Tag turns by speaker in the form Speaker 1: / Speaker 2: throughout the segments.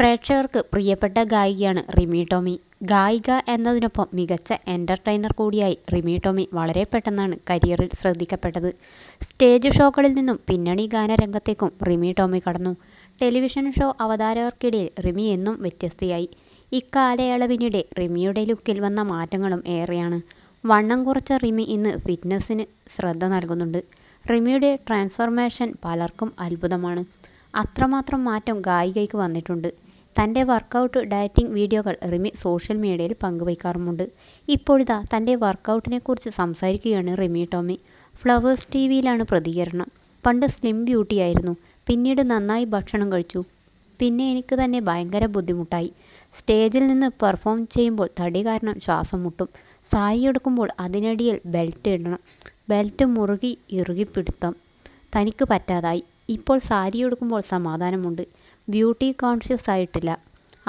Speaker 1: പ്രേക്ഷകർക്ക് പ്രിയപ്പെട്ട ഗായികയാണ് റിമി ടോമി. ഗായിക എന്നതിനൊപ്പം മികച്ച എൻ്റർടൈനർ കൂടിയായി റിമി ടോമി വളരെ പെട്ടെന്നാണ് കരിയറിൽ ശ്രദ്ധിക്കപ്പെട്ടത്. സ്റ്റേജ് ഷോകളിൽ നിന്നും പിന്നണി ഗാനരംഗത്തേക്കും റിമി ടോമി കടന്നു. ടെലിവിഷൻ ഷോ അവതാരകർക്കിടയിൽ റിമി എന്നും വ്യത്യസ്തയായി. ഇക്കാലയളവിനിടെ റിമിയുടെ ലുക്കിൽ വന്ന മാറ്റങ്ങളും ഏറെയാണ്. വണ്ണം കുറച്ച റിമി ഇന്ന് ഫിറ്റ്നസ്സിന് ശ്രദ്ധ നൽകുന്നുണ്ട്. റിമിയുടെ ട്രാൻസ്ഫോർമേഷൻ പലർക്കും അത്ഭുതമാണ്. അത്രമാത്രം മാറ്റം ഗായികയ്ക്ക് വന്നിട്ടുണ്ട്. തൻ്റെ വർക്കൗട്ട് ഡയറ്റിംഗ് വീഡിയോകൾ റിമി സോഷ്യൽ മീഡിയയിൽ പങ്കുവയ്ക്കാറുമുണ്ട്. ഇപ്പോഴിതാ തൻ്റെ വർക്കൗട്ടിനെക്കുറിച്ച് സംസാരിക്കുകയാണ് റിമി ടോമി. ഫ്ലവേഴ്സ് ടിവിയിലാണ് പ്രതികരണം. പണ്ട് സ്ലിം ബ്യൂട്ടിയായിരുന്നു, പിന്നീട് നന്നായി ഭക്ഷണം കഴിച്ചു, പിന്നെ എനിക്ക് തന്നെ ഭയങ്കര ബുദ്ധിമുട്ടായി. സ്റ്റേജിൽ നിന്ന് പെർഫോം ചെയ്യുമ്പോൾ തടി കാരണം ശ്വാസം മുട്ടും. സാരി എടുക്കുമ്പോൾ അതിനിടയിൽ ബെൽറ്റ് ഇടണം, ബെൽറ്റ് മുറുകി ഇറുകിപ്പിടുത്തം തനിക്ക് പറ്റാതായി. ഇപ്പോൾ സാരി എടുക്കുമ്പോൾ സമാധാനമുണ്ട്. ബ്യൂട്ടി കോൺഷ്യസ് ആയിട്ടില്ല.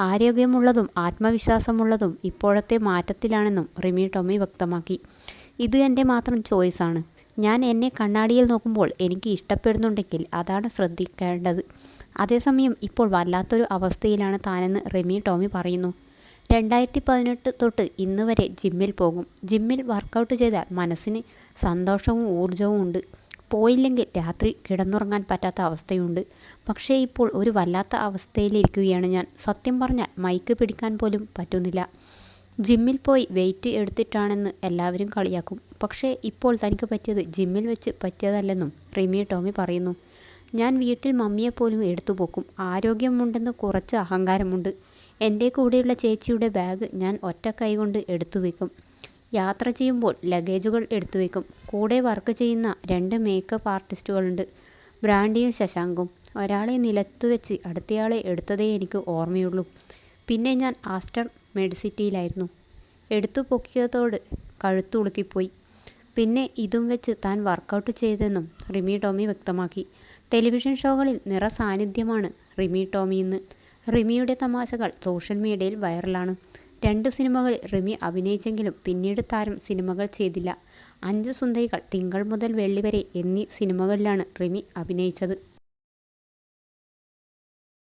Speaker 1: ആരോഗ്യമുള്ളതും ആത്മവിശ്വാസമുള്ളതും ഇപ്പോഴത്തെ മാറ്റത്തിലാണെന്നും റിമി ടോമി വ്യക്തമാക്കി. ഇത് എൻ്റെ മാത്രം ചോയ്സാണ്. ഞാൻ എന്നെ കണ്ണാടിയിൽ നോക്കുമ്പോൾ എനിക്ക് ഇഷ്ടപ്പെടുന്നുണ്ടെങ്കിൽ അതാണ് ശ്രദ്ധിക്കേണ്ടത്. അതേസമയം ഇപ്പോൾ വല്ലാത്തൊരു അവസ്ഥയിലാണ് താനെന്ന് റിമി ടോമി പറയുന്നു. 2018 തൊട്ട് ഇന്ന് വരെ ജിമ്മിൽ പോകും. ജിമ്മിൽ വർക്കൗട്ട് ചെയ്താൽ മനസ്സിന് സന്തോഷവും ഊർജവും ഉണ്ട്. പോയില്ലെങ്കിൽ രാത്രി കിടന്നുറങ്ങാൻ പറ്റാത്ത അവസ്ഥയുണ്ട്. പക്ഷേ ഇപ്പോൾ ഒരു വല്ലാത്ത അവസ്ഥയിലിരിക്കുകയാണ് ഞാൻ. സത്യം പറഞ്ഞാൽ മൈക്ക് പിടിക്കാൻ പോലും പറ്റുന്നില്ല. ജിമ്മിൽ പോയി വെയിറ്റ് എടുത്തിട്ടാണെന്ന് എല്ലാവരും കളിയാക്കും. പക്ഷേ ഇപ്പോൾ തനിക്ക് പറ്റിയത് ജിമ്മിൽ വെച്ച് പറ്റിയതല്ലെന്നും റിമി ടോമി പറയുന്നു. ഞാൻ വീട്ടിൽ മമ്മിയെപ്പോലും എടുത്തു പോക്കും. ആരോഗ്യമുണ്ടെന്ന് കുറച്ച് അഹങ്കാരമുണ്ട്. എൻ്റെ കൂടെയുള്ള ചേച്ചിയുടെ ബാഗ് ഞാൻ ഒറ്റ കൈകൊണ്ട് എടുത്തു വയ്ക്കും. യാത്ര ചെയ്യുമ്പോൾ ലഗേജുകൾ എടുത്തു വയ്ക്കും. കൂടെ വർക്ക് ചെയ്യുന്ന 2 മേക്കപ്പ് ആർട്ടിസ്റ്റുകളുണ്ട്, ബ്രാൻഡിയും ശശാങ്കും. ഒരാളെ നിലത്തു വെച്ച് അടുത്തയാളെ എടുത്തതേ എനിക്ക് ഓർമ്മയുള്ളൂ. പിന്നെ ഞാൻ ആസ്റ്റർ മെഡിസിറ്റിയിലായിരുന്നു. എടുത്തു പൊക്കിയതോട് കഴുത്തുളുക്കിപ്പോയി. പിന്നെ ഇതും വെച്ച് താൻ വർക്കൗട്ട് ചെയ്തെന്നും റിമി ടോമി വ്യക്തമാക്കി. ടെലിവിഷൻ ഷോകളിൽ നിറസാന്നിധ്യമാണ് റിമി ടോമി ഇന്ന്. റിമിയുടെ തമാശകൾ സോഷ്യൽ മീഡിയയിൽ വൈറലാണ്. 2 സിനിമകളിൽ റിമി അഭിനയിച്ചെങ്കിലും പിന്നീട് താരം സിനിമകൾ ചെയ്തില്ല. 5 സുന്ദരികൾ, തിങ്കൾ മുതൽ വെള്ളി വരെ എന്നീ സിനിമകളിലാണ് റിമി അഭിനയിച്ചത്.